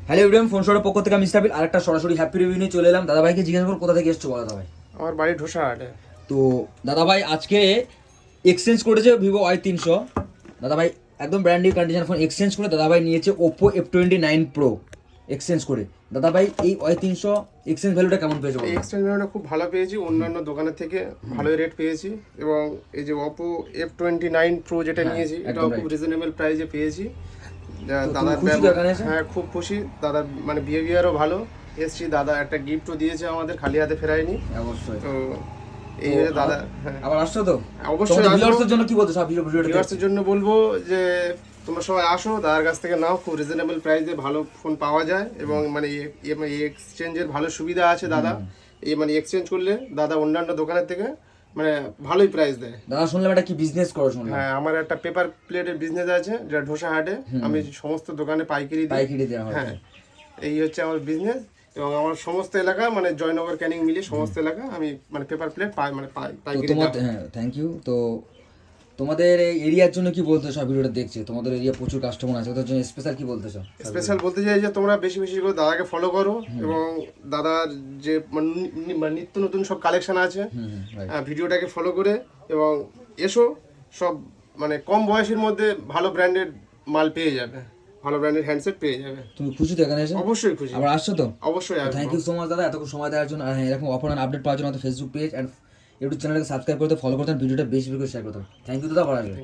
Hello everyone, phone শোরের পক্ষ থেকে আমি ইস্তাবিল আরেকটা সরাসরি হ্যাপি রিভিউ নিয়ে চলে এলাম। দাদা ভাইকে জিজ্ঞাসা করুন কোথা থেকে এসছো বলো দাদা ভাই। আমার বাড়ি ঢোসাহাটে। তো দাদা ভাই আজকে এক্সচেঞ্জ করেছে ভিভো Y300। দাদা ভাই একদম brand new condition phone exchange করে দাদা ভাই নিয়েছে ওপো F29 Pro এক্সচেঞ্জ করে। দাদা ভাই এই Y300 এক্সচেঞ্জ ভ্যালুটা কেমন পেয়েছো? এই এক্সচেঞ্জ ভ্যালুটা খুব ভালো পেয়েছি, অন্যান্য দোকানের থেকে ভালোই রেট পেয়েছি। এবং এই যে ওপো F29 Pro যেটা নিয়েছি এটাও খুব রিজনেবল প্রাইসে পেয়েছি। দাদার হ্যাঁ খুব খুশি, দাদার মানে বিহেভিয়ারও ভালো এসছি। দাদা একটা গিফটও দিয়েছে আমাদের, খালি হাতে ফেরায়নি। অবশ্যই। তো এই যে দাদা আবার আসছো তো? অবশ্যই ভিউয়ার্সদের জন্য কি বলছো? সব ভিউয়ার্সদের জন্য বলবো যে তোমরা সবাই আসো, দাদার কাছ থেকে নাও, খুব রিজনেবল প্রাইসে ভালো ফোন পাওয়া যায়। এবং মানে এই এক্সচেঞ্জের ভালো সুবিধা আছে দাদা। এই মানে এক্সচেঞ্জ করলে দাদা অন্যান্য দোকানের থেকে মানে ভালোই প্রাইস দেয়। দাদা শুনলাম এটা কি বিজনেস করো? শুনলাম হ্যাঁ, আমার একটা পেপার প্লেটের বিজনেস আছে যেটা ঢোসাহাটে। আমি সমস্ত দোকানে পাইকারি দেওয়া হয়। হ্যাঁ, এই হচ্ছে আমার বিজনেস। এবং আমার সমস্ত এলাকা মানে জয়নগর ক্যানিং মিলিয়ে সমস্ত এলাকা আমি মানে পেপার প্লেট পাইকারি। তোমাদের হ্যাঁ থ্যাংক ইউ। তো তোমাদের এই এরিয়ার জন্য কি বলতে সব ভিডিওটা দেখছে? তোমাদের এরিয়া প্রচুর কাস্টমার আছে, ওদের জন্য স্পেশাল কি বলতে চাও? স্পেশাল বলতে চাই যে তোমরা বেশি বেশি করে দাদাকে ফলো করো। এবং দাদার যে মানে নিত্য নতুন সব কালেকশন আছে, ভিডিওটাকে ফলো করে এবং এসো। সব মানে কম বয়সের মধ্যে ভালো ব্র্যান্ডেড মাল পেয়ে যাবে, ভালো ব্র্যান্ডেড হ্যান্ডসেট পেয়ে যাবে। তুমি খুশি তো এখানে এসে? অবশ্যই খুশি। আবার আসছো তো? অবশ্যই। থ্যাংক ইউ সো মাচ দাদা এতক্ষণ সময় দেওয়ার জন্য। আর হ্যাঁ, এরকম অফার আপডেট পাওয়ার জন্য ফেসবুক পেজ অ্যান্ড ইউটিউব চ্যানেলকে সাবস্ক্রাইব করতে, ফলো করতে, ভিডিওটা বেশি বেশি করে শেয়ার করতে। থ্যাংক ইউ দাদা, আবার আসবে।